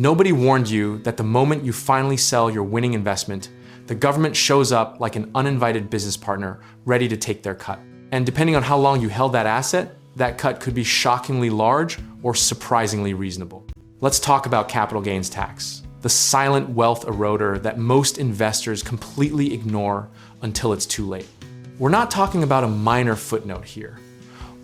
Nobody warned you that the moment you finally sell your winning investment, the government shows up like an uninvited business partner ready to take their cut. And depending on how long you held that asset, that cut could be shockingly large or surprisingly reasonable. Let's talk about capital gains tax, the silent wealth eroder that most investors completely ignore until it's too late. We're not talking about a minor footnote here.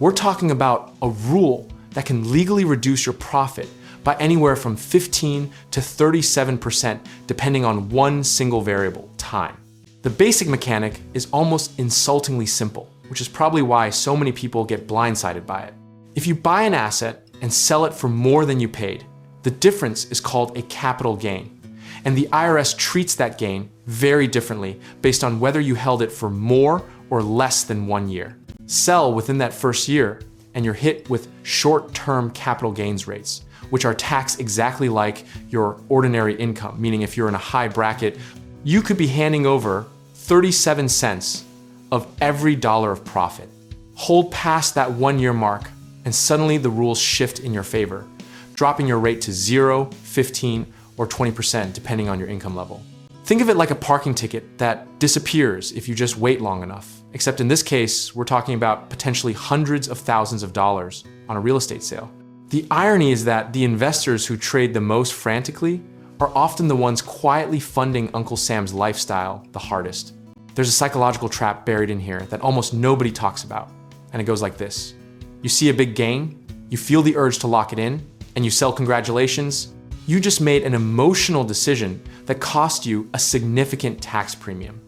We're talking about a rule that can legally reduce your profit by anywhere from 15 to 37% depending on one single variable, time. The basic mechanic is almost insultingly simple, which is probably why so many people get blindsided by it. If you buy an asset and sell it for more than you paid, the difference is called a capital gain. And the IRS treats that gain very differently based on whether you held it for more or less than 1 year. Sell within that first year, and you're hit with short-term capital gains rates, which are taxed exactly like your ordinary income, meaning if you're in a high bracket, you could be handing over 37 cents of every dollar of profit. Hold past that 1 year mark, and suddenly the rules shift in your favor, dropping your rate to 0, 15, or 20% depending on your income level. Think of it like a parking ticket that disappears if you just wait long enough, except in this case, we're talking about potentially hundreds of thousands of dollars on a real estate sale. The irony is that the investors who trade the most frantically are often the ones quietly funding Uncle Sam's lifestyle the hardest. There's a psychological trap buried in here that almost nobody talks about, and it goes like this. You see a big gain, you feel the urge to lock it in, and you sell congratulations. You just made an emotional decision that cost you a significant tax premium.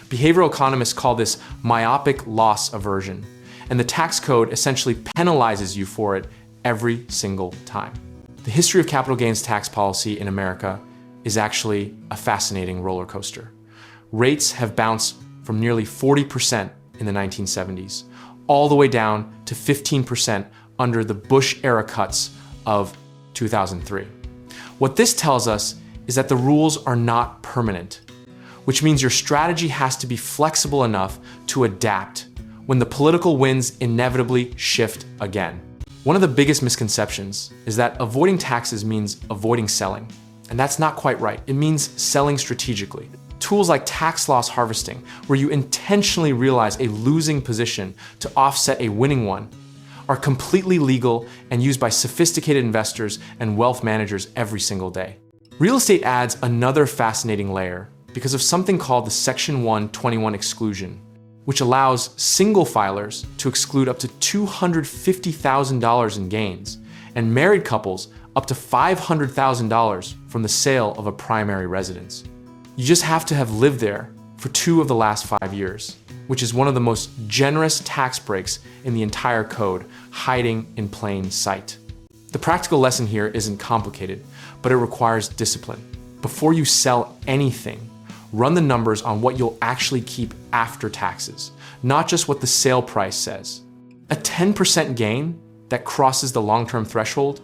Behavioral economists call this myopic loss aversion, and the tax code essentially penalizes you for it every single time. The history of capital gains tax policy in America is actually a fascinating roller coaster. Rates have bounced from nearly 40% in the 1970s, all the way down to 15% under the Bush-era cuts of 2003. What this tells us is that the rules are not permanent, which means your strategy has to be flexible enough to adapt when the political winds inevitably shift again. One of the biggest misconceptions is that avoiding taxes means avoiding selling, and that's not quite right. It means selling strategically. Tools like tax loss harvesting, where you intentionally realize a losing position to offset a winning one, are completely legal and used by sophisticated investors and wealth managers every single day. Real estate adds another fascinating layer because of something called the Section 121 exclusion, which allows single filers to exclude up to $250,000 in gains and married couples up to $500,000 from the sale of a primary residence. You just have to have lived there for 2 of the last 5 years, which is one of the most generous tax breaks in the entire code, hiding in plain sight. The practical lesson here isn't complicated, but it requires discipline. Before you sell anything, run the numbers on what you'll actually keep after taxes, not just what the sale price says. A 10% gain that crosses the long-term threshold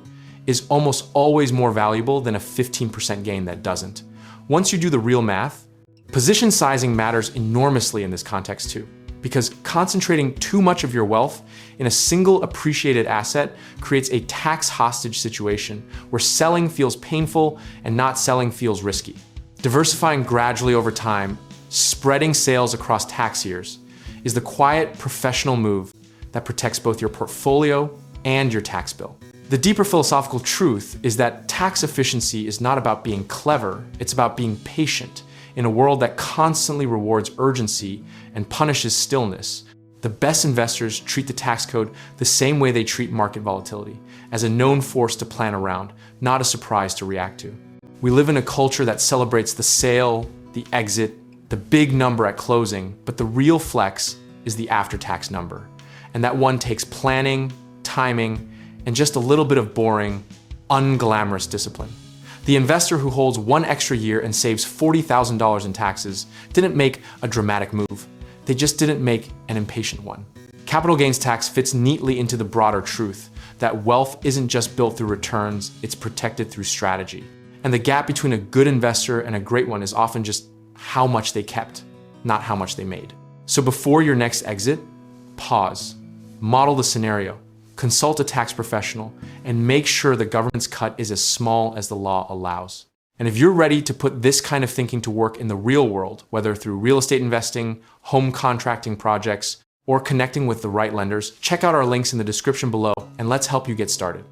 is almost always more valuable than a 15% gain that doesn't. Once you do the real math, position sizing matters enormously in this context too, because concentrating too much of your wealth in a single appreciated asset creates a tax hostage situation where selling feels painful and not selling feels risky. Diversifying gradually over time, spreading sales across tax years, is the quiet professional move that protects both your portfolio and your tax bill. The deeper philosophical truth is that tax efficiency is not about being clever, it's about being patient. In a world that constantly rewards urgency and punishes stillness, the best investors treat the tax code the same way they treat market volatility, as a known force to plan around, not a surprise to react to. We live in a culture that celebrates the sale, the exit, the big number at closing, but the real flex is the after-tax number. And that one takes planning, timing, and just a little bit of boring, unglamorous discipline. The investor who holds 1 extra year and saves $40,000 in taxes didn't make a dramatic move. They just didn't make an impatient one. Capital gains tax fits neatly into the broader truth that wealth isn't just built through returns, it's protected through strategy. And the gap between a good investor and a great one is often just how much they kept, not how much they made. So before your next exit, pause, model the scenario, consult a tax professional, and make sure the government's cut is as small as the law allows. And if you're ready to put this kind of thinking to work in the real world, whether through real estate investing, home contracting projects, or connecting with the right lenders, check out our links in the description below and let's help you get started.